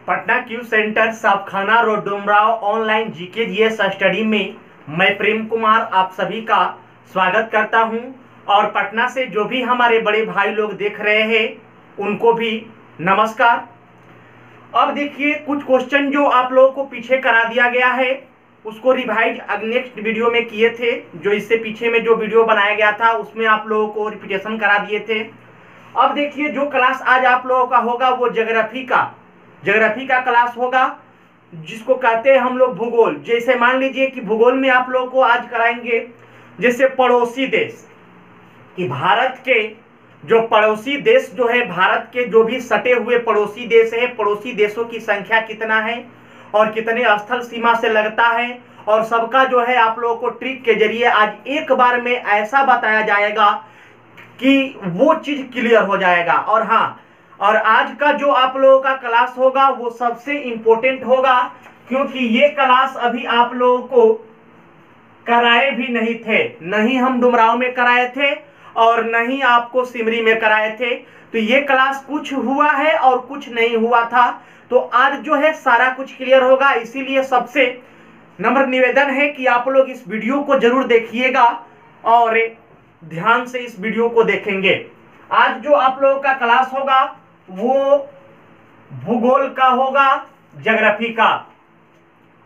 Patna Q centre Safakhana road Dumraon online GK GS study में मैं प्रेम कुमार आप सभी का स्वागत करता हूं और पटना से जो भी हमारे बड़े भाई लोग देख रहे हैं उनको भी नमस्कार। अब देखिए कुछ क्वेश्चन जो आप लोगों को पीछे करा दिया गया है उसको रिवाइज नेक्स्ट वीडियो में किए थे। जो इससे पीछे में जो वीडियो बनाया गया था उसमें आप लोगों को रिपीटेशन करा दिए थे। अब देखिए जो क्लास आज आप लोगों का होगा वो ज्योग्राफी का क्लास होगा, जिसको कहते हैं हम लोग भूगोल। जैसे मान लीजिए कि भूगोल में आप लोगों को आज कराएंगे जैसे पड़ोसी देश, कि भारत के जो पड़ोसी देश जो है, भारत के जो भी सटे हुए पड़ोसी देश है, पड़ोसी देशों की संख्या कितना है और कितने स्थल सीमा से लगता है, और सबका जो है आप लोगों को ट्रिक के जरिए आज एक बार में ऐसा बताया जाएगा कि वो चीज क्लियर हो जाएगा। और हाँ, और आज का जो आप लोगों का क्लास होगा वो सबसे इंपॉर्टेंट होगा, क्योंकि ये क्लास अभी आप लोगों को कराए भी नहीं थे, नहीं हम डुमराव में कराए थे और नहीं आपको सिमरी में कराए थे। तो ये क्लास कुछ हुआ है और कुछ नहीं हुआ था, तो आज जो है सारा कुछ क्लियर होगा। इसीलिए सबसे नम्र निवेदन है कि आप लोग इस वीडियो को जरूर देखिएगा और ध्यान से इस वीडियो को देखेंगे। आज जो आप लोगों का क्लास होगा वो भूगोल का होगा, ज्योग्राफी का।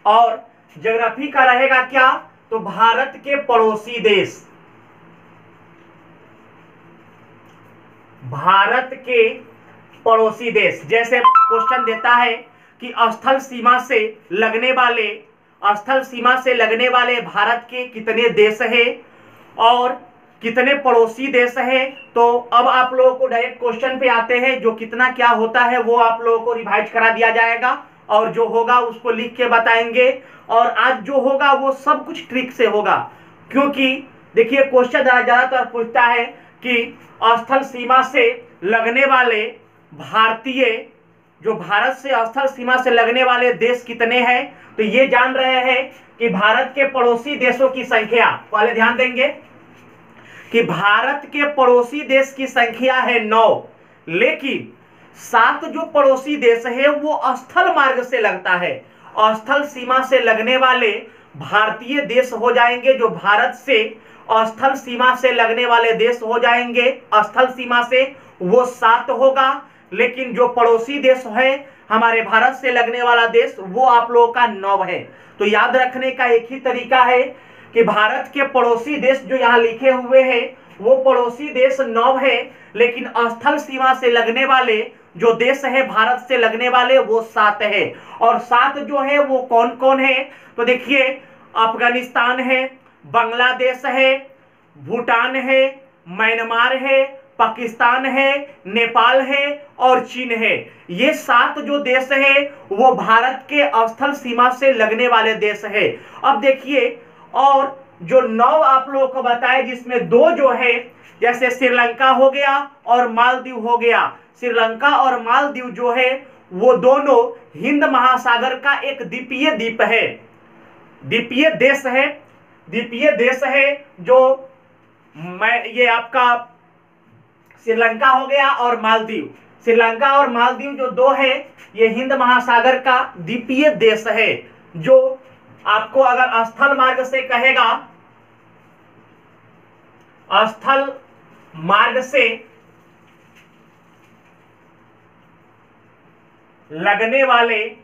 और ज्योग्राफी का रहेगा क्या, तो भारत के पड़ोसी देश, भारत के पड़ोसी देश। जैसे क्वेश्चन देता है कि स्थल सीमा से लगने वाले भारत के कितने देश है और कितने पड़ोसी देश है। तो अब आप लोगों को डायरेक्ट क्वेश्चन पे आते हैं। जो कितना क्या होता है वो आप लोगों को रिवाइज करा दिया जाएगा और जो होगा उसको लिख के बताएंगे। और आज जो होगा वो सब कुछ ट्रिक से होगा, क्योंकि देखिए क्वेश्चन ज्यादातर पूछता है कि स्थल सीमा से लगने वाले भारतीय, जो भारत से स्थल सीमा से लगने वाले देश कितने हैं। तो ये जान रहे हैं कि भारत के पड़ोसी देशों की संख्या, पहले ध्यान देंगे कि भारत के पड़ोसी देश की संख्या है 9, लेकिन 7 जो पड़ोसी देश है वो स्थल मार्ग से लगता है। स्थल सीमा से लगने वाले भारतीय देश हो जाएंगे, जो भारत से स्थल सीमा से लगने वाले देश हो जाएंगे स्थल सीमा से, वो 7 होगा। लेकिन जो पड़ोसी देश है हमारे भारत से लगने वाला देश वो आप लोगों का 9 है। तो याद रखने का एक ही तरीका है कि भारत के पड़ोसी देश जो यहाँ लिखे हुए हैं वो पड़ोसी देश 9 है, लेकिन स्थल सीमा से लगने वाले जो देश है भारत से लगने वाले वो 7 है। और 7 जो है वो कौन कौन है, तो देखिए अफगानिस्तान है, बांग्लादेश है, भूटान है, म्यांमार है, पाकिस्तान है, नेपाल है और चीन है। ये 7 जो देश है वो भारत के स्थल सीमा से लगने वाले देश है। अब देखिए, और जो 9 आप लोगों को बताए जिसमें 2 जो है, जैसे श्रीलंका हो गया और मालदीव हो गया। श्रीलंका और मालदीव जो है वो दोनों हिंद महासागर का एक द्वीपीय द्वीप है, द्वीपीय देश है जो ये आपका श्रीलंका हो गया और मालदीव। श्रीलंका और मालदीव जो 2 है ये हिंद महासागर का द्वीपीय देश है। जो आपको अगर स्थल मार्ग से कहेगा, स्थल मार्ग से लगने वाले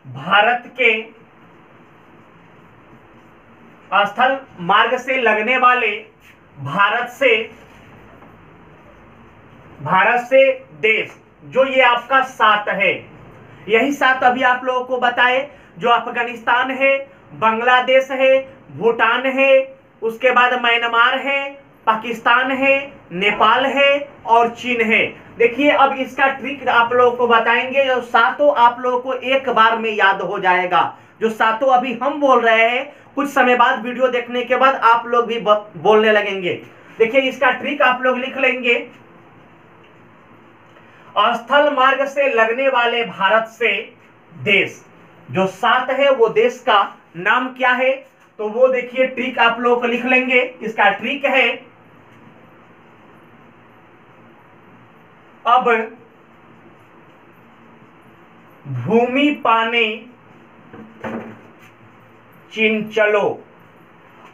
भारत के, स्थल मार्ग से लगने वाले भारत से देश, जो ये आपका 7 है। यही 7 अभी आप लोगों को बताए, जो अफगानिस्तान है, बांग्लादेश है, भूटान है, उसके बाद म्यांमार है, पाकिस्तान है, नेपाल है और चीन है। देखिए अब इसका ट्रिक आप लोगों को बताएंगे, जो 7 आप लोगों को एक बार में याद हो जाएगा। जो 7 अभी हम बोल रहे हैं, कुछ समय बाद वीडियो देखने के बाद आप लोग भी बोलने लगेंगे। देखिए इसका ट्रिक आप लोग लिख लेंगे, स्थल मार्ग से लगने वाले भारत से देश, जो 7 है वो देश का नाम क्या है, तो वो देखिए ट्रिक आप लोग को लिख लेंगे। इसका ट्रिक है, अब भूमि पाने चिंचलो।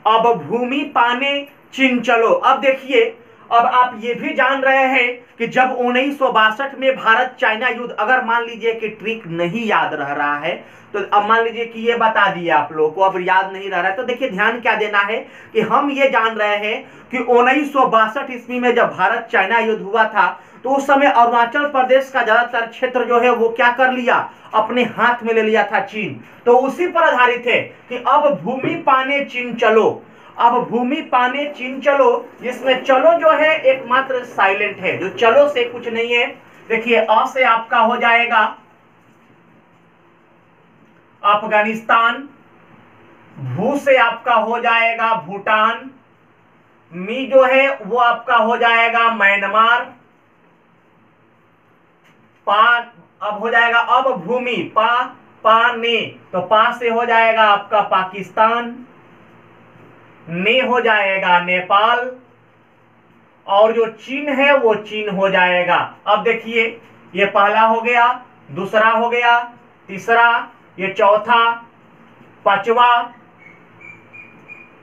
अब भूमि पाने चिंचलो, अब देखिए, अब आप ये भी जान रहे हैं कि जब 1962 में भारत चाइना युद्ध, अगर मान लीजिए कि ट्रिक नहीं याद रह रहा है, तो अब मान लीजिए कि ये बता दिया आप लोगों को, अब याद नहीं रह रहा है, तो देखिए ध्यान क्या देना है कि हम ये जान रहे हैं कि 1962 ईस्वी में जब भारत चाइना युद्ध हुआ था, तो उस समय अरुणाचल प्रदेश का ज्यादातर क्षेत्र जो है वो क्या कर लिया, अपने हाथ में ले लिया था चीन। तो उसी पर आधारित है कि अब भूमि पाने चीन चलो। अब भूमि पाने चीन चलो, इसमें चलो जो है एकमात्र साइलेंट है, जो चलो से कुछ नहीं है। देखिए अ से आपका हो जाएगा अफगानिस्तान, भू से आपका हो जाएगा भूटान, मी जो है वो आपका हो जाएगा म्यांमार, पा अब हो जाएगा, अब भूमि पा पाने, तो पा से हो जाएगा आपका पाकिस्तान, ने हो जाएगा नेपाल, और जो चीन है वो चीन हो जाएगा। अब देखिए ये पहला हो गया, दूसरा हो गया, तीसरा, ये चौथा, पांचवा,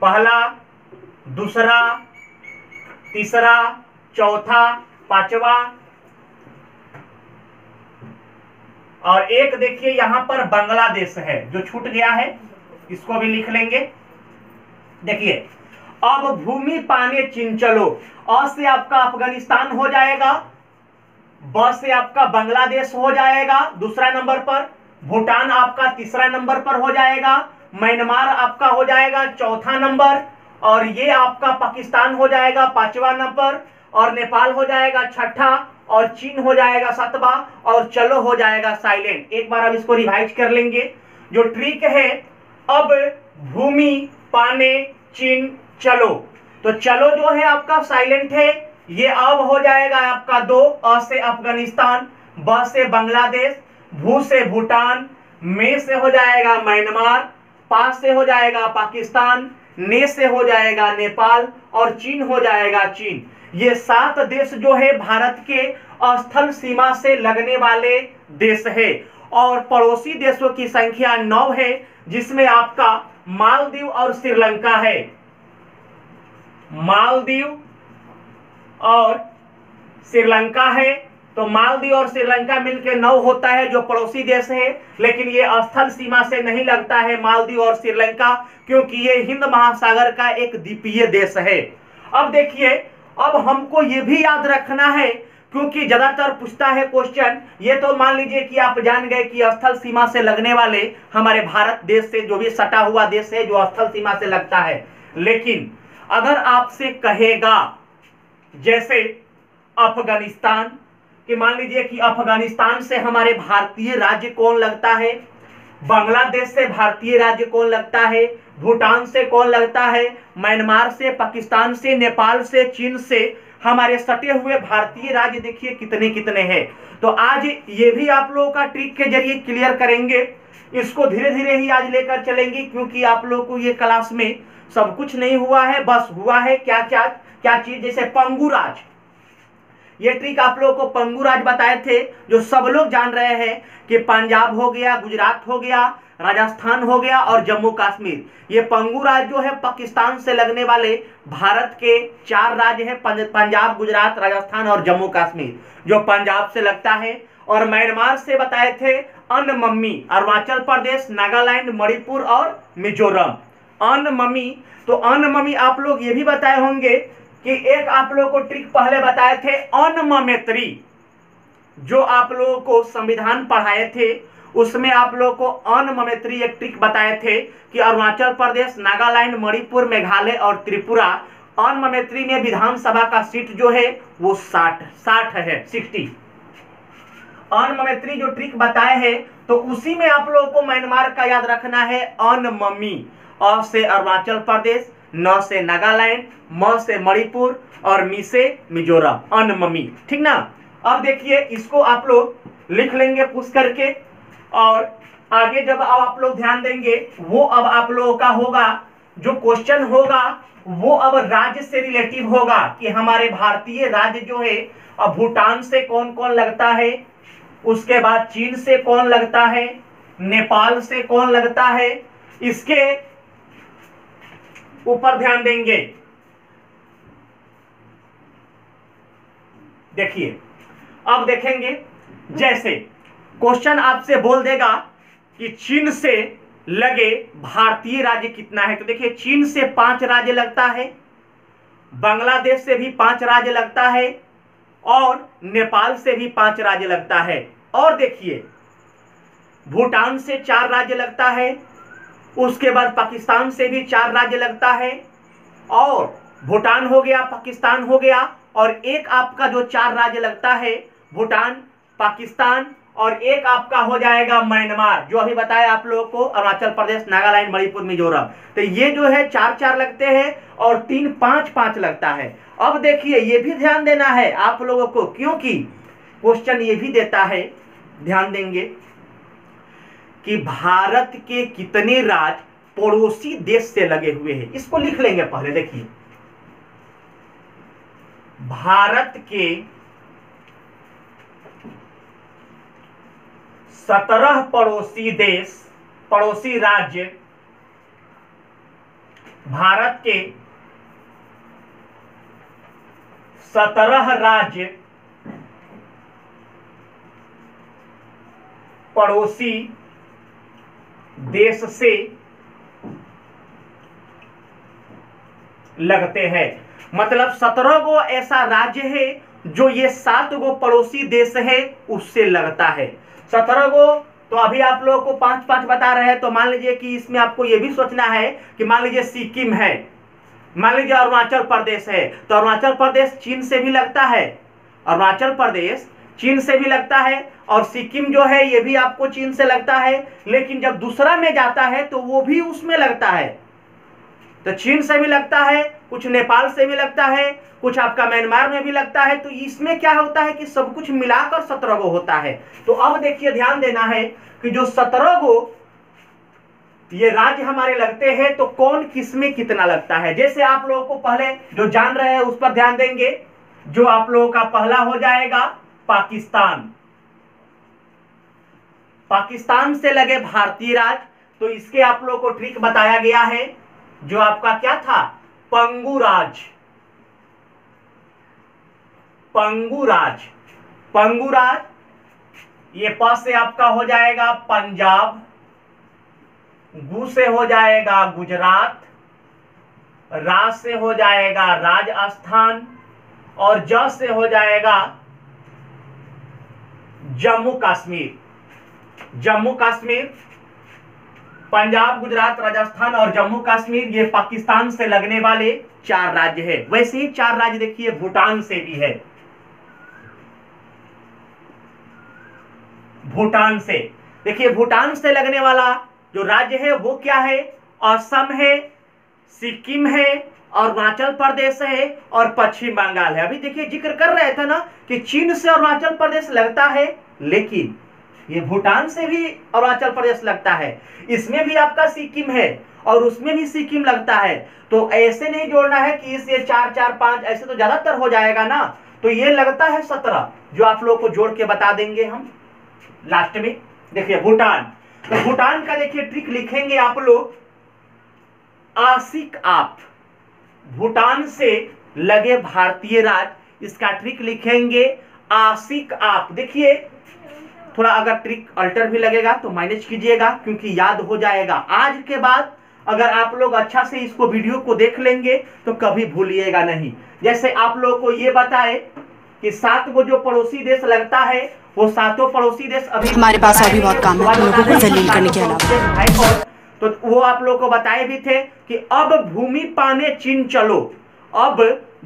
पहला, दूसरा, तीसरा, चौथा, पांचवा, और एक देखिए यहां पर बांग्लादेश है जो छूट गया है, इसको भी लिख लेंगे। देखिए अब भूमि पाने चिंचलो, अ से आपका अफगानिस्तान हो जाएगा, ब से आपका बांग्लादेश हो जाएगा दूसरा नंबर पर, भूटान आपका तीसरा नंबर पर हो जाएगा, म्यांमार आपका हो जाएगा चौथा नंबर, और ये आपका पाकिस्तान हो जाएगा पांचवा नंबर, और नेपाल हो जाएगा छठा, और चीन हो जाएगा सातवां, और चलो हो जाएगा साइलेंट। एक बार अब इसको रिवाइज कर लेंगे। जो ट्रिक है, अब भूमि पाने चीन चलो, तो चलो जो है आपका साइलेंट है, ये अब हो जाएगा आपका दो, अ से अफगानिस्तान, ब से बांग्लादेश, भू से भूटान, में से हो जाएगा म्यांमार, पा से हो जाएगा पाकिस्तान, ने से हो जाएगा नेपाल, और चीन हो जाएगा चीन। ये 7 देश जो है भारत के स्थल सीमा से लगने वाले देश है, और पड़ोसी देशों की संख्या 9 है, जिसमें आपका मालदीव और श्रीलंका है। मालदीव और श्रीलंका है, तो मालदीव और श्रीलंका मिलकर 9 होता है जो पड़ोसी देश है, लेकिन ये स्थल सीमा से नहीं लगता है मालदीव और श्रीलंका, क्योंकि ये हिंद महासागर का एक द्वीपीय देश है। अब देखिए, अब हमको ये भी याद रखना है, क्योंकि ज्यादातर पूछता है क्वेश्चन, ये तो मान लीजिए कि आप जान गए कि स्थल सीमा से लगने वाले हमारे भारत देश से जो भी सटा हुआ देश है जो स्थल सीमा से लगता है, लेकिन अगर आपसे कहेगा जैसे अफगानिस्तान, कि मान लीजिए कि अफगानिस्तान से हमारे भारतीय राज्य कौन लगता है, बांग्लादेश से भारतीय राज्य कौन लगता है, भूटान से कौन लगता है, म्यांमार से, पाकिस्तान से, नेपाल से, चीन से हमारे सटे हुए भारतीय राज्य देखिए कितने कितने हैं। तो आज ये भी आप लोगों का ट्रिक के जरिए क्लियर करेंगे, इसको धीरे धीरे ही आज लेकर चलेंगे, क्योंकि आप लोगों को ये क्लास में सब कुछ नहीं हुआ है, बस हुआ है क्या क्या क्या चीज, जैसे पंगुराज, ये ट्रिक आप लोगों को पंगुराज बताए थे, जो सब लोग जान रहे हैं कि पंजाब हो गया, गुजरात हो गया, राजस्थान हो गया और जम्मू कश्मीर। ये पंगुराज जो है पाकिस्तान से लगने वाले भारत के 4 राज्य है, पंजाब, गुजरात, राजस्थान और जम्मू कश्मीर, जो पंजाब से लगता है। और म्यांमार से बताए थे अनमम्मी, अरुणाचल प्रदेश, नागालैंड, मणिपुर और मिजोरम। अनमम्मी, तो अनमम्मी आप लोग ये भी बताए होंगे कि एक आप लोगों को ट्रिक पहले बताए थे अनममेत्री, जो आप लोगों को संविधान पढ़ाए थे उसमें आप लोगों को अनममेत्री एक ट्रिक बताए थे कि अरुणाचल प्रदेश, नागालैंड, मणिपुर, मेघालय और त्रिपुरा, अनममेत्री में विधानसभा का सीट जो है वो 60 है, 60। अनममेत्री जो ट्रिक बताए हैं, तो उसी में आप लोगों को म्यांमार का याद रखना है अनममी, अ से अरुणाचल प्रदेश, न से नागालैंड, म से मणिपुर और मी से मिजोरम, अनममी, ठीक ना। अब देखिए इसको आप लोग लिख लेंगे पूछ करके, और आगे जब आप लोग ध्यान देंगे वो अब आप लोगों का होगा, जो क्वेश्चन होगा वो अब राज्य से रिलेटिव होगा कि हमारे भारतीय राज्य जो है अब भूटान से कौन कौन लगता है, उसके बाद चीन से कौन लगता है, नेपाल से कौन लगता है, इसके ऊपर ध्यान देंगे। देखिए अब देखेंगे, जैसे क्वेश्चन आपसे बोल देगा कि चीन से लगे भारतीय राज्य कितना है, तो देखिए चीन से 5 राज्य लगता है, बांग्लादेश से भी 5 राज्य लगता है और नेपाल से भी 5 राज्य लगता है। और देखिए भूटान से 4 राज्य लगता है, उसके बाद पाकिस्तान से भी 4 राज्य लगता है, और भूटान हो गया, पाकिस्तान हो गया, और एक आपका जो 4 राज्य लगता है भूटान, पाकिस्तान, और एक आपका हो जाएगा म्यांमार, जो अभी बताया आप लोगों को, अरुणाचल प्रदेश, नागालैंड, मणिपुर, मिजोरम। तो ये जो है 4-4 लगते हैं और 3 5-5 लगता है। अब देखिए ये भी ध्यान देना है आप लोगों को, क्योंकि क्वेश्चन ये भी देता है, ध्यान देंगे कि भारत के कितने राज्य पड़ोसी देश से लगे हुए हैं। इसको लिख लेंगे पहले। देखिए भारत के 17 पड़ोसी देश, पड़ोसी राज्य, भारत के 17 राज्य पड़ोसी देश से लगते हैं। मतलब 17 गो ऐसा राज्य है जो ये 7 गो पड़ोसी देश है उससे लगता है। 17 गो, तो अभी आप लोगों को 5-5 बता रहे हैं, तो मान लीजिए कि इसमें आपको ये भी सोचना है कि मान लीजिए सिक्किम है, मान लीजिए अरुणाचल प्रदेश है, तो अरुणाचल प्रदेश चीन से भी लगता है, अरुणाचल प्रदेश चीन से भी लगता है, और सिक्किम जो है ये भी आपको चीन से लगता है। लेकिन जब दूसरा में जाता है तो वो भी उसमें लगता है, तो चीन से भी लगता है, कुछ नेपाल से भी लगता है, कुछ आपका म्यांमार में भी लगता है। तो इसमें क्या होता है कि सब कुछ मिलाकर 17 गो होता है। तो अब देखिए ध्यान देना है कि जो 17 गो ये राज्य हमारे लगते हैं, तो कौन किसमें कितना लगता है। जैसे आप लोगों को पहले जो जान रहे हैं उस पर ध्यान देंगे। जो आप लोगों का पहला हो जाएगा पाकिस्तान, पाकिस्तान से लगे भारतीय राज्य, तो इसके आप लोगों को ट्रिक बताया गया है, जो आपका क्या था, पंगुराज, पंगुराज, पंगुराज। ये प से आपका हो जाएगा पंजाब, गु से हो जाएगा गुजरात, रा से हो जाएगा राजस्थान, और ज से हो जाएगा जम्मू कश्मीर। जम्मू कश्मीर, पंजाब, गुजरात, राजस्थान और जम्मू कश्मीर, ये पाकिस्तान से लगने वाले 4 राज्य है। वैसे ही 4 राज्य देखिए भूटान से भी है, भूटान से, देखिए भूटान से लगने वाला जो राज्य है वो क्या है, असम है, सिक्किम है, अरुणाचल प्रदेश है और पश्चिम बंगाल है। अभी देखिए जिक्र कर रहे थे ना कि चीन से अरुणाचल प्रदेश लगता है, लेकिन ये भूटान से भी अरुणाचल प्रदेश लगता है, इसमें भी आपका सिक्किम है और उसमें भी सिक्किम लगता है। तो ऐसे नहीं जोड़ना है कि इससे 4-4-5, ऐसे तो ज्यादातर हो जाएगा ना। तो ये लगता है 17, जो आप लोगों को जोड़ के बता देंगे हम लास्ट में। देखिए भूटान, तो भूटान का देखिए ट्रिक लिखेंगे आप लोग, आशिक आप, भूटान से लगे भारतीय राज्य, इसका ट्रिक लिखेंगे आशिक आप। देखिए थोड़ा अगर ट्रिक अल्टर भी लगेगा तो मैनेज कीजिएगा, क्योंकि याद हो जाएगा। आज के बाद अगर आप लोग अच्छा से इसको वीडियो को देख लेंगे तो कभी भूलिएगा नहीं। जैसे आप लोगों को ये बताए कि 7 गो जो पड़ोसी देश लगता है, वो 7 पड़ोसी देश अभी हमारे पास अभी बहुत काम है लोगों को जलील करने के अलावा। तो वो आप लोगों को बताए भी थे कि अब भूमि पाने चीन चलो, अब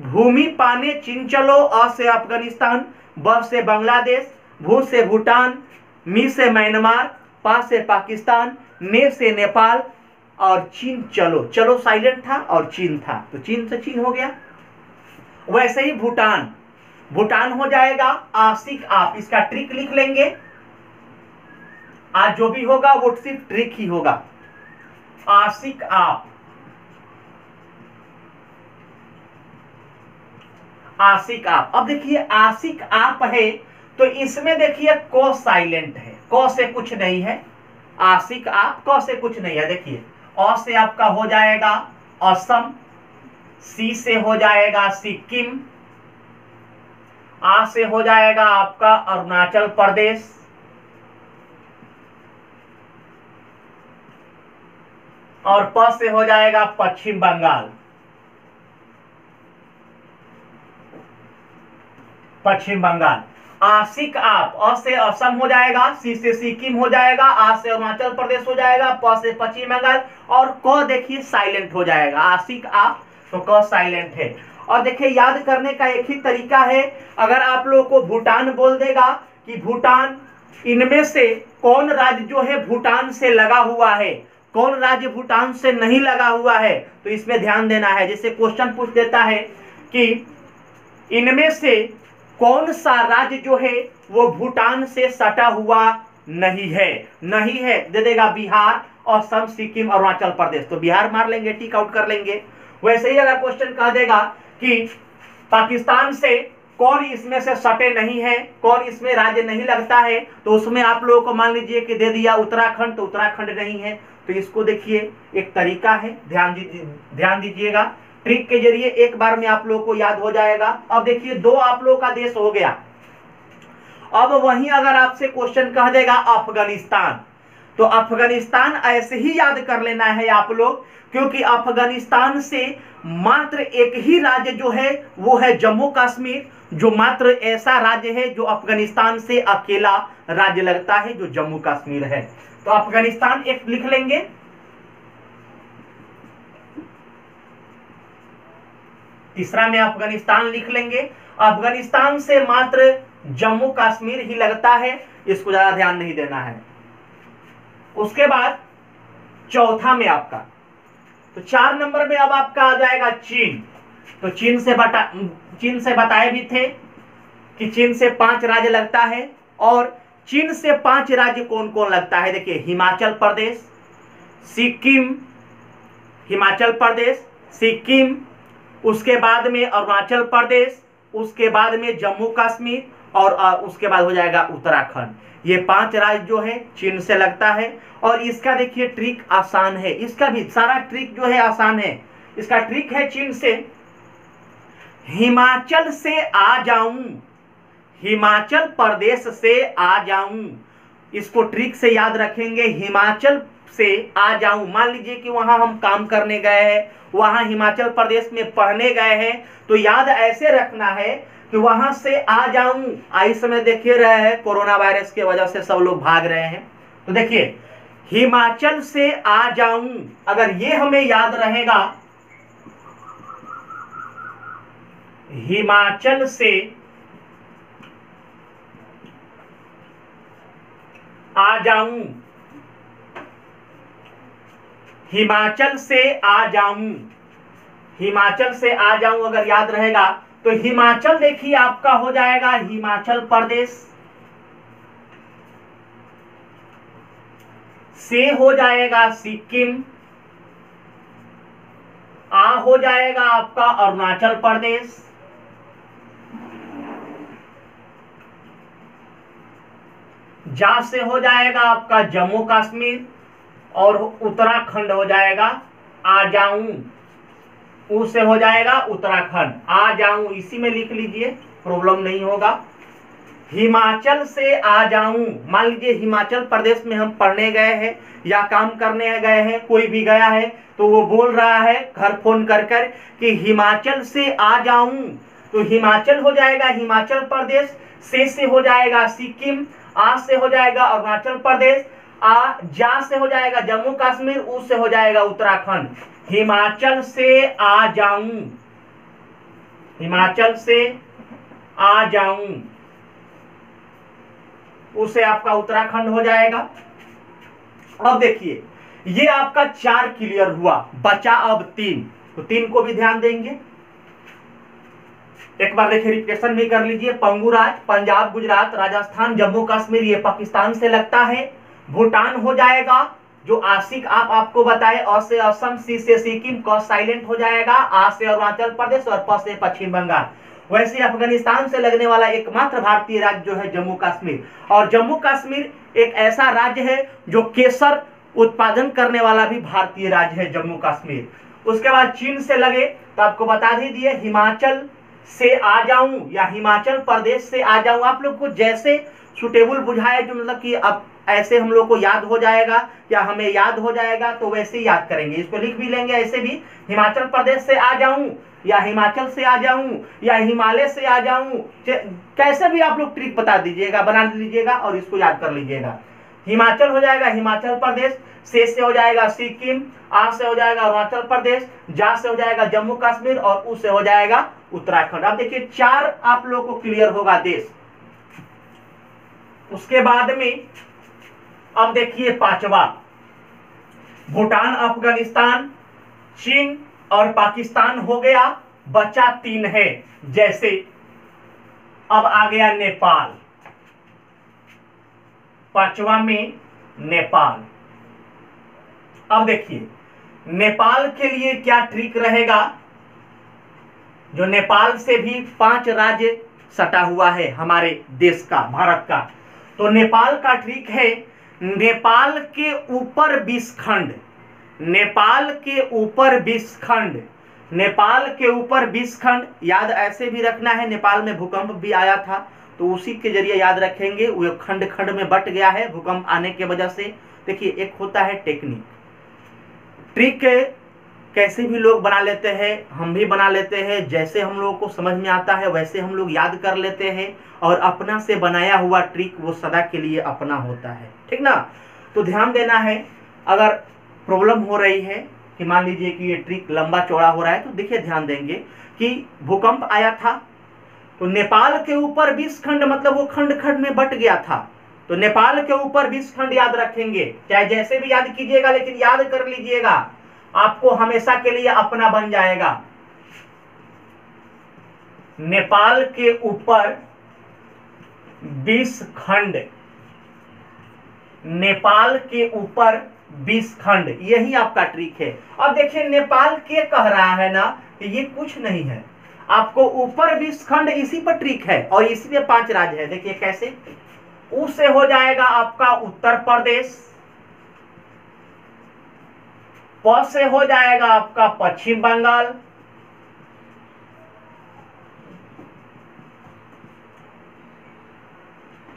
भूमि पाने चीन चलो। अ से अफगानिस्तान, ब से बांग्लादेश, भू से भूटान, मी से म्यांमार, पा से पाकिस्तान, ने से नेपाल और चीन चलो। चलो साइलेंट था और चीन था, तो चीन से चीन हो गया। वैसे ही भूटान, भूटान हो जाएगा आशिक आप। इसका ट्रिक लिख लेंगे, आज जो भी होगा वो सिर्फ ट्रिक ही होगा। आशिक आप, आशिक आप। अब देखिए आशिक आप है तो इसमें देखिए क साइलेंट है, क से कुछ नहीं है, आशिक आप, क से कुछ नहीं है। देखिए अ से आपका हो जाएगा असम, सी से हो जाएगा सिक्किम, आ से हो जाएगा आपका अरुणाचल प्रदेश, और प से हो जाएगा पश्चिम बंगाल। पश्चिम बंगाल। आशिक आप, अ से असम हो जाएगा, सी से सिक्किम हो जाएगा, आ से अरुणाचल प्रदेश हो जाएगा, प से पश्चिम बंगाल, और क देखिए साइलेंट हो जाएगा। आशिक आप, तो क साइलेंट है। और देखिए याद करने का एक ही तरीका है, अगर आप लोगों को भूटान बोल देगा कि भूटान, इनमें से कौन राज्य जो है भूटान से लगा हुआ है, कौन राज्य भूटान से नहीं लगा हुआ है, तो इसमें ध्यान देना है। जैसे क्वेश्चन पूछ देता है कि इनमें से कौन सा राज्य जो है वो भूटान से सटा हुआ नहीं है, नहीं है दे देगा बिहार, असम, सिक्किम, अरुणाचल प्रदेश, तो बिहार मार लेंगे, टिक आउट कर लेंगे। वैसे ही अगर क्वेश्चन कह देगा कि पाकिस्तान से कौन इसमें से सटे नहीं है, कौन इसमें राज्य नहीं लगता है, तो उसमें आप लोगों को मान लीजिए कि दे दिया उत्तराखंड, तो उत्तराखंड नहीं है। तो इसको देखिए एक तरीका है, ध्यान दीजिएगा, ट्रिक के जरिए एक बार में आप लोगों को याद हो जाएगा। अब देखिए दो आप लोगों का देश हो गया। अब वहीं अगर आपसे क्वेश्चन कह देगा अफगानिस्तान, तो अफगानिस्तान ऐसे ही याद कर लेना है आप लोग, क्योंकि अफगानिस्तान से मात्र एक ही राज्य जो है वो है जम्मू कश्मीर, जो मात्र ऐसा राज्य है जो अफगानिस्तान से अकेला राज्य लगता है, जो जम्मू कश्मीर है। तो अफगानिस्तान एक लिख लेंगे। तीसरा में अफगानिस्तान लिख लेंगे। अफगानिस्तान से मात्र जम्मू कश्मीर ही लगता है, इसको ज्यादा ध्यान नहीं देना है। उसके बाद चौथा में आपका, तो 4 नंबर में अब आपका आ जाएगा चीन। तो चीन से बताए भी थे कि चीन से 5 राज्य लगता है, और चीन से 5 राज्य कौन कौन लगता है। देखिए हिमाचल प्रदेश, सिक्किम, हिमाचल प्रदेश, सिक्किम, उसके बाद में अरुणाचल प्रदेश, उसके बाद में जम्मू कश्मीर, और उसके बाद हो जाएगा उत्तराखंड। ये 5 राज्य जो है चीन से लगता है। और इसका देखिए ट्रिक आसान है, इसका भी सारा ट्रिक जो है आसान है। इसका ट्रिक है चीन से हिमाचल से आ जाऊं, हिमाचल प्रदेश से आ जाऊं, इसको ट्रिक से याद रखेंगे। हिमाचल से आ जाऊं, मान लीजिए कि वहां हम काम करने गए हैं, वहां हिमाचल प्रदेश में पढ़ने गए हैं, तो याद ऐसे रखना है कि वहां से आ जाऊं। इस समय देखिए रहे हैं कोरोना वायरस की वजह से सब लोग भाग रहे हैं, तो देखिए हिमाचल से आ जाऊं, अगर ये हमें याद रहेगा, हिमाचल से आ जाऊं, हिमाचल से आ जाऊं, हिमाचल से आ जाऊं अगर याद रहेगा, तो हिमाचल देखिए आपका हो जाएगा हिमाचल प्रदेश, से हो जाएगा सिक्किम, आ हो जाएगा आपका अरुणाचल प्रदेश, जा से हो जाएगा आपका जम्मू कश्मीर, और उत्तराखंड हो जाएगा आ जाऊं, ऊ से हो जाएगा उत्तराखंड, आ जाऊं इसी में लिख लीजिए, प्रॉब्लम नहीं होगा। हिमाचल से आ जाऊं, मान लीजिए हिमाचल प्रदेश में हम पढ़ने गए हैं या काम करने गए हैं, कोई भी गया है तो वो बोल रहा है घर फोन कर कर कि हिमाचल से आ जाऊं, तो हिमाचल हो जाएगा हिमाचल प्रदेश, से हो जाएगा सिक्किम, आ से हो जाएगा अरुणाचल प्रदेश, जा से हो जाएगा जम्मू कश्मीर, ऊ से हो जाएगा उत्तराखंड। हिमाचल से आ जाऊं, हिमाचल से आ जाऊं, उसे आपका उत्तराखंड हो जाएगा। अब देखिए ये आपका 4 क्लियर हुआ, बचा अब 3, तो 3 को भी ध्यान देंगे। एक बार देखिए रिपीटेशन भी कर लीजिए। पंगुराज पंजाब, गुजरात, राजस्थान, जम्मू कश्मीर ये पाकिस्तान से लगता है। भूटान हो जाएगा जो आशिक आप आपको बताए, अ से असम, सी से सिक्किम, क साइलेंट हो जाएगा, आ से अरुणाचल प्रदेश, और प से पश्चिम बंगाल। वैसे अफगानिस्तान से लगने वाला एकमात्र भारतीय राज्य जो है जम्मू कश्मीर, और जम्मू कश्मीर एक ऐसा राज्य है जो केसर उत्पादन करने वाला भी भारतीय राज्य है जम्मू कश्मीर। उसके बाद चीन से लगे तो आपको बता ही दिए, हिमाचल से आ जाऊं या हिमाचल प्रदेश से आ जाऊं, आप लोग को जैसे सुटेबल बुझाए, जो मतलब कि अब ऐसे हम लोग को याद हो जाएगा या हमें याद हो जाएगा तो वैसे ही याद करेंगे, इसको लिख भी लेंगे ऐसे भी, हिमाचल प्रदेश से आ जाऊं या हिमाचल से आ जाऊं या हिमालय से आ जाऊं, कैसे भी आप लोग ट्रिक बता दीजिएगा, बना लीजिएगा और इसको याद कर लीजिएगा। हिमाचल हो जाएगा हिमाचल प्रदेश, से हो जाएगा सिक्किम, आ से हो जाएगा अरुणाचल प्रदेश, जा से हो जाएगा जम्मू कश्मीर और उ से हो जाएगा उत्तराखंड। अब देखिए 4 आप लोग को क्लियर होगा देश। उसके बाद में अब देखिए 5वां, भूटान, अफगानिस्तान, चीन और पाकिस्तान हो गया, बचा 3 है। जैसे अब आ गया नेपाल, 5वां में नेपाल। अब देखिए नेपाल के लिए क्या ट्रिक रहेगा, जो नेपाल से भी 5 राज्य सटा हुआ है हमारे देश का, भारत का। तो नेपाल का ट्रिक है, नेपाल के ऊपर 20 खंड, नेपाल के ऊपर 20 खंड, नेपाल के ऊपर 20 खंड। याद ऐसे भी रखना है, नेपाल में भूकंप भी आया था तो उसी के जरिए याद रखेंगे, वो खंड खंड में बट गया है भूकंप आने के वजह से। देखिए एक होता है टेक्निक, ट्रिक कैसे भी लोग बना लेते हैं, हम भी बना लेते हैं, जैसे हम लोगों को समझ में आता है वैसे हम लोग याद कर लेते हैं, और अपना से बनाया हुआ ट्रिक वो सदा के लिए अपना होता है, ठीक ना। तो ध्यान देना है, अगर प्रॉब्लम हो रही है कि मान लीजिए कि ये ट्रिक लंबा चौड़ा हो रहा है, तो देखिए ध्यान देंगे कि भूकंप आया था तो नेपाल के ऊपर 20 खंड, मतलब वो खंड खंड में बट गया था, तो नेपाल के ऊपर 20 खंड याद रखेंगे, चाहे जैसे भी याद कीजिएगा लेकिन याद कर लीजिएगा, आपको हमेशा के लिए अपना बन जाएगा। नेपाल के ऊपर 20 खंड, नेपाल के ऊपर 20 खंड, यही आपका ट्रिक है। अब देखिए नेपाल के कह रहा है ना, ये कुछ नहीं है, आपको ऊपर 20 खंड, इसी पर ट्रिक है और इसी पे 5 राज्य है। देखिए कैसे, उ से हो जाएगा आपका उत्तर प्रदेश, प से हो जाएगा आपका पश्चिम बंगाल,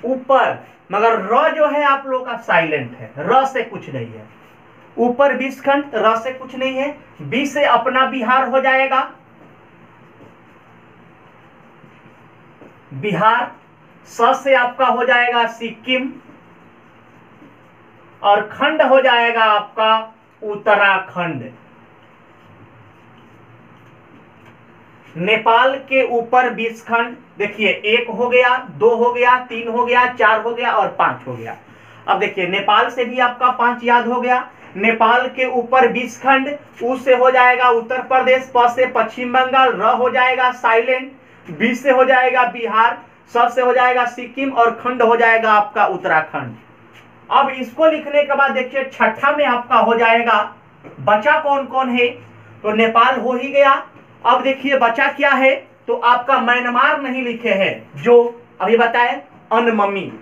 ऊपर, मगर र जो है आप लोग का साइलेंट है, र से कुछ नहीं है, ऊपर 20 खंड, र से कुछ नहीं है। बी से अपना बिहार हो जाएगा, बिहार, स से आपका हो जाएगा सिक्किम, और खंड हो जाएगा आपका उत्तराखंड। नेपाल के ऊपर 20 खंड, देखिए 1 हो गया, 2 हो गया, 3 हो गया, 4 हो गया और 5 हो गया। अब देखिए नेपाल से भी आपका 5 याद हो गया, नेपाल के ऊपर 20 खंड, उ से हो जाएगा उत्तर प्रदेश, प से पश्चिम बंगाल, र हो जाएगा साइलेंट, बी से हो जाएगा बिहार, स से हो जाएगा सिक्किम और खंड हो जाएगा आपका उत्तराखंड। अब इसको लिखने के बाद देखिए 6ठा में आपका हो जाएगा, बचा कौन कौन है, तो नेपाल हो ही गया। अब देखिए बचा क्या है, तो आपका म्यांमार नहीं लिखे हैं, जो अभी बताए अनममी,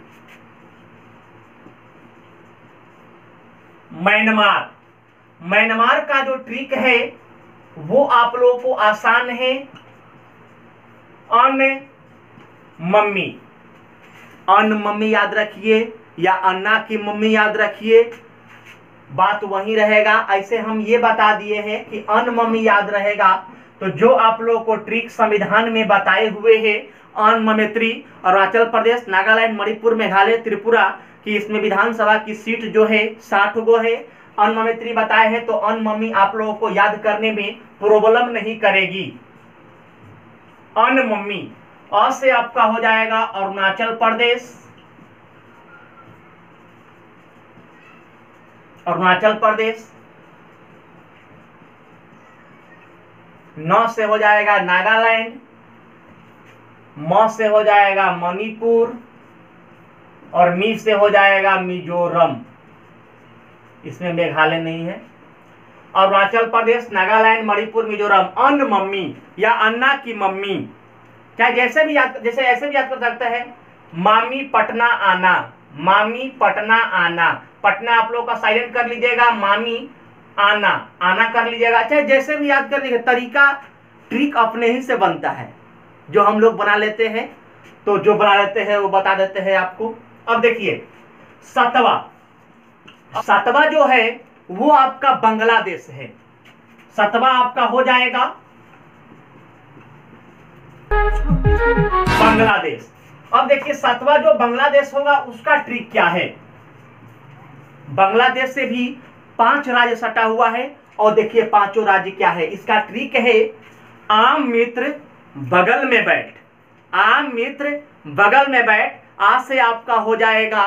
म्यांमार, म्यांमार का जो ट्रिक है वो आप लोगों को आसान है, अनमम्मी, अनमम्मी याद रखिए या अन्ना की मम्मी याद रखिए, बात वही रहेगा। ऐसे हम ये बता दिए हैं कि अनमम्मी याद रहेगा, तो जो आप लोग को ट्रिक संविधान में बताए हुए हैं, अनममेत्री, अरुणाचल प्रदेश, नागालैंड, मणिपुर, मेघालय, त्रिपुरा की, इसमें विधानसभा की सीट जो है 60 गो है, अनममेत्री बताए हैं, तो अनमम्मी आप लोगों को याद करने में प्रॉब्लम नहीं करेगी। अनमम्मी, अ से आपका हो जाएगा अरुणाचल प्रदेश, अरुणाचल प्रदेश, न से हो जाएगा नागालैंड, म से हो जाएगा मणिपुर और मी से हो जाएगा मिजोरम, इसमें मेघालय नहीं है। अरुणाचल प्रदेश, नागालैंड, मणिपुर, मिजोरम, अनमम्मी या अन्ना की मम्मी, चाहे जैसे भी याद, जैसे ऐसे भी याद कर सकते हैं, मामी पटना आना, मामी पटना आना, पटना आप लोग का साइलेंट कर लीजिएगा, मामी आना, आना कर लीजिएगा, चाहे जैसे भी याद कर लीजिएगा। तरीका ट्रिक अपने ही से बनता है, जो हम लोग बना लेते हैं, तो जो बना लेते हैं वो बता देते हैं आपको। अब देखिए सातवां, सातवां जो है वो आपका बांग्लादेश है, सातवां आपका हो जाएगा बांग्लादेश। अब देखिए सातवां जो बांग्लादेश होगा उसका ट्रिक क्या है। बांग्लादेश से भी 5 राज्य सटा हुआ है, और देखिए पांचों राज्य क्या है, इसका ट्रिक है आम मित्र बगल में बैठ, आम मित्र बगल में बैठ। आ से आपका हो जाएगा,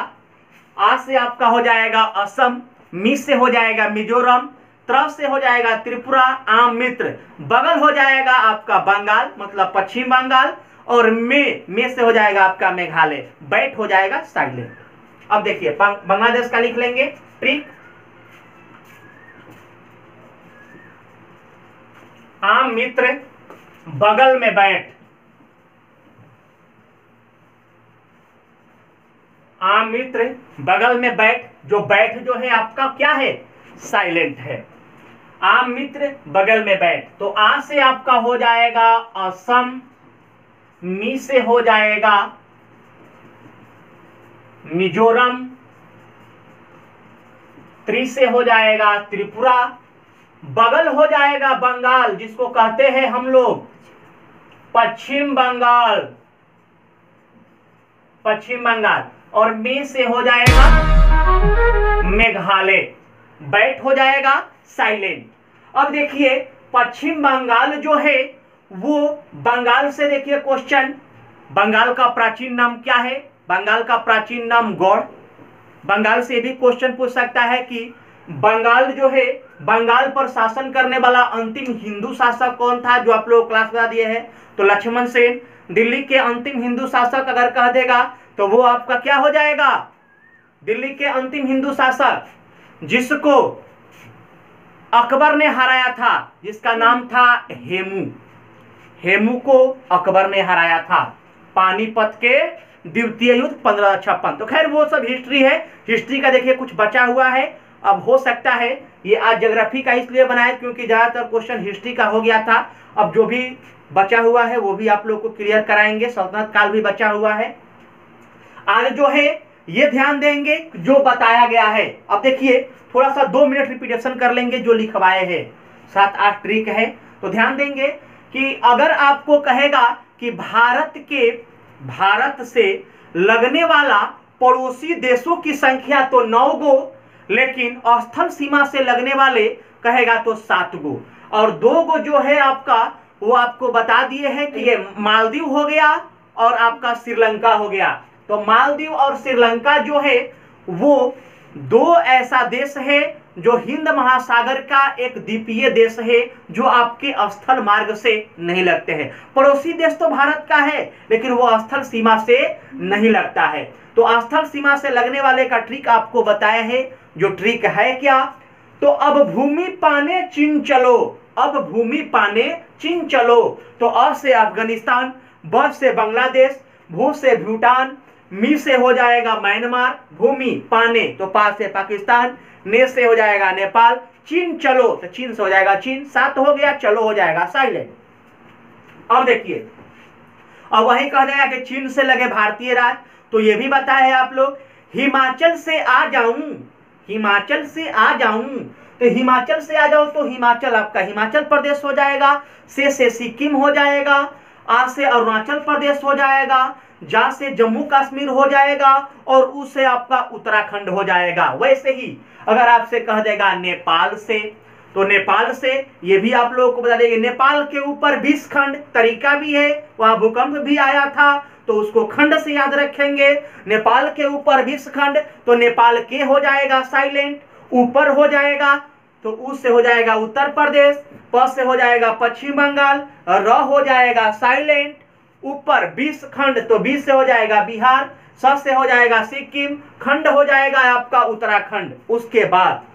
आ से आपका हो जाएगा असम, मी से हो जाएगा मिजोरम, त्र से हो जाएगा त्रिपुरा, आम मित्र बगल हो जाएगा आपका बंगाल मतलब पश्चिम बंगाल, और में से हो जाएगा आपका मेघालय, बैठ हो जाएगा साइलेंट। अब देखिए बांग्लादेश का लिख लेंगे ट्रिक, आम मित्र बगल में बैठ, आम मित्र बगल में बैठ, जो बैठ जो है आपका क्या है, साइलेंट है। आम मित्र बगल में बैठ, तो आ से आपका हो जाएगा असम, मी से हो जाएगा मिजोरम, त्रि से हो जाएगा त्रिपुरा, बगल हो जाएगा बंगाल जिसको कहते हैं हम लोग पश्चिम बंगाल, पश्चिम बंगाल, और में से हो जाएगा मेघालय, बैठ हो जाएगा साइलेंट। अब देखिए पश्चिम बंगाल जो है वो बंगाल से, देखिए क्वेश्चन, बंगाल का प्राचीन नाम क्या है, बंगाल का प्राचीन नाम गौड़। बंगाल से भी क्वेश्चन पूछ सकता है कि बंगाल जो है, बंगाल पर शासन करने वाला अंतिम हिंदू शासक कौन था, जो आप लोग क्लास बता दिए हैं, तो लक्ष्मण सेन। दिल्ली के अंतिम हिंदू शासक अगर कह देगा तो वो आपका क्या हो जाएगा, दिल्ली के अंतिम हिंदू शासक जिसको अकबर ने हराया था, जिसका नाम था हेमू, हेमू को अकबर ने हराया था पानीपत के द्वितीय युद्ध 1556। तो खैर वो सब हिस्ट्री है, हिस्ट्री का देखिए कुछ बचा हुआ है। अब हो सकता है ये आज ज्योग्राफी का इसलिए बनाया क्योंकि ज्यादातर क्वेश्चन हिस्ट्री का हो गया था। अब जो भी बचा हुआ है वो भी आप लोग को क्लियर कराएंगे, सल्तनत काल भी बचा हुआ है। आज जो है ये ध्यान देंगे जो बताया गया है। अब देखिए थोड़ा सा 2 मिनट रिपीटेशन कर लेंगे जो लिखवाए हैं, 7-8 ट्रिक है, तो ध्यान देंगे कि अगर आपको कहेगा कि भारत से लगने वाला पड़ोसी देशों की संख्या तो 9 गो, लेकिन स्थल सीमा से लगने वाले कहेगा तो 7 गो, और 2 गो जो है आपका वो आपको बता दिए हैं कि ये मालदीव हो गया और आपका श्रीलंका हो गया। तो मालदीव और श्रीलंका जो है वो 2 ऐसा देश है जो हिंद महासागर का एक द्वीपीय देश है, जो आपके स्थल मार्ग से नहीं लगते हैं। पड़ोसी देश तो भारत का है लेकिन वो स्थल सीमा से नहीं लगता है। तो स्थल सीमा से लगने वाले का ट्रिक आपको बताया है, जो ट्रिक है क्या, तो अब भूमि पाने चीन चलो, अब भूमि पाने चीन चलो। तो अ से अफगानिस्तान, ब से बांग्लादेश, भू से भूटान, मी से हो जाएगा म्यांमार, भूमि पाने तो पा से पाकिस्तान, ने से हो जाएगा नेपाल, चीन चलो तो चीन से हो जाएगा चीन, 7 हो गया, चलो हो जाएगा साइलेंट। अब देखिए अब वही कह देगा कि चीन से लगे भारतीय राज्य, तो ये भी बताए आप लोग हिमाचल से आ जाऊं, हिमाचल से आ जाऊं, तो हिमाचल से आ जाओ तो हिमाचल आपका हिमाचल प्रदेश हो जाएगा, से सिक्किम हो जाएगा, आ से अरुणाचल प्रदेश हो जाएगा, जा से जम्मू कश्मीर हो जाएगा, और उ से आपका उत्तराखंड हो जाएगा। वैसे ही अगर आपसे कह देगा नेपाल से, तो नेपाल से ये भी आप लोगों को बता देंगे, नेपाल के ऊपर 20 खंड, तरीका भी है, वहां भूकंप भी आया था तो उसको खंड से याद रखेंगे। नेपाल के ऊपर 20 खंड, तो नेपाल के हो जाएगा साइलेंट, ऊपर हो जाएगा तो उ से हो जाएगा उत्तर प्रदेश, प से हो जाएगा पश्चिम बंगाल, र हो जाएगा साइलेंट, ऊपर 20 खंड तो 20 से हो जाएगा बिहार, स से हो जाएगा सिक्किम, खंड हो जाएगा आपका उत्तराखंड। उसके बाद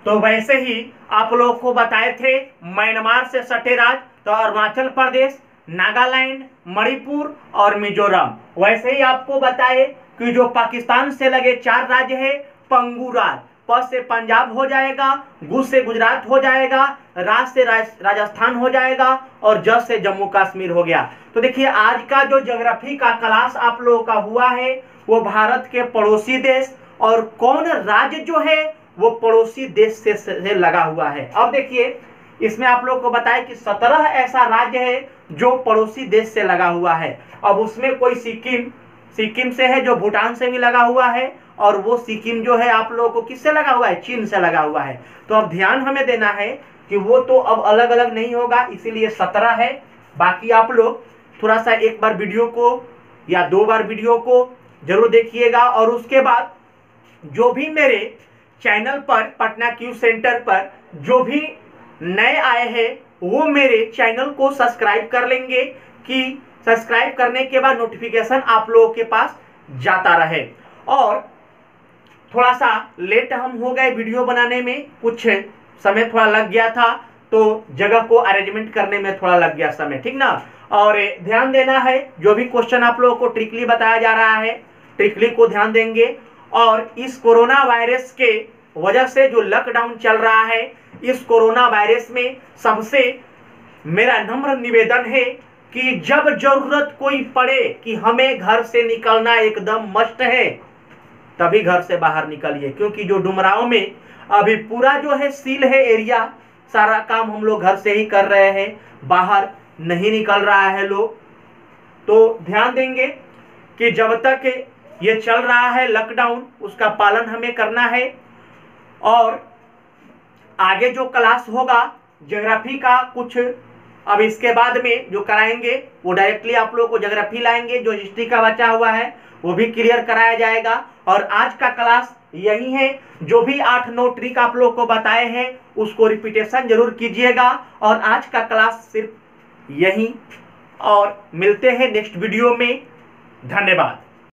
तो वैसे ही आप लोग को बताए थे म्यांमार से सटे राज्य, तो अरुणाचल प्रदेश, नागालैंड, मणिपुर और मिजोरम। वैसे ही आपको बताए कि जो पाकिस्तान से लगे 4 राज्य है, पंगू राज, प से पंजाब हो जाएगा, गु से गुजरात हो जाएगा, राज से राजस्थान हो जाएगा और ज से जम्मू कश्मीर हो गया। तो देखिए आज का जो ज्योग्राफी का क्लास आप लोगों का हुआ है वो भारत के पड़ोसी देश और कौन राज्य जो है वो पड़ोसी देश से लगा हुआ है। अब देखिए इसमें आप लोगों को बताया कि 17 ऐसा राज्य है जो पड़ोसी देश से लगा हुआ है। अब उसमें कोई सिक्किम से है जो भूटान से भी लगा हुआ है, और वो सिक्किम जो है आप लोगों को किससे लगा हुआ है, चीन से लगा हुआ है। तो अब ध्यान हमें देना है कि वो तो अब अलग अलग नहीं होगा, इसीलिए 17 है। बाकी आप लोग थोड़ा सा एक बार वीडियो को या 2 बार वीडियो को जरूर देखिएगा, और उसके बाद जो भी मेरे चैनल पर पटना क्यूज सेंटर पर जो भी नए आए हैं वो मेरे चैनल को सब्सक्राइब कर लेंगे, कि सब्सक्राइब करने के बाद नोटिफिकेशन आप लोगों के पास जाता रहे। और थोड़ा सा लेट हम हो गए वीडियो बनाने में, कुछ समय थोड़ा लग गया था, तो जगह को अरेंजमेंट करने में थोड़ा लग गया समय, ठीक ना। और ध्यान देना है जो भी क्वेश्चन आप लोगों को ट्रिकली बताया जा रहा है, ट्रिकली को ध्यान देंगे। और इस कोरोना वायरस के वजह से जो लॉकडाउन चल रहा है, इस कोरोना वायरस में सबसे मेरा नम्र निवेदन है कि जब जरूरत कोई पड़े कि हमें घर से निकलना एकदम मस्ट है, तभी घर से बाहर निकलिए, क्योंकि जो डुमरांव में अभी पूरा जो है सील है एरिया, सारा काम हम लोग घर से ही कर रहे हैं, बाहर नहीं निकल रहा है लोग। तो ध्यान देंगे कि जब तक ये चल रहा है लॉकडाउन, उसका पालन हमें करना है। और आगे जो क्लास होगा ज्योग्राफी का कुछ अब इसके बाद में जो कराएंगे वो डायरेक्टली आप लोगों को ज्योग्राफी लाएंगे, जो हिस्ट्री का बचा हुआ है वो भी क्लियर कराया जाएगा। और आज का क्लास यही है, जो भी 8-9 ट्रिक आप लोग को बताए हैं उसको रिपीटेशन जरूर कीजिएगा। और आज का क्लास सिर्फ यही, और मिलते हैं नेक्स्ट वीडियो में। धन्यवाद।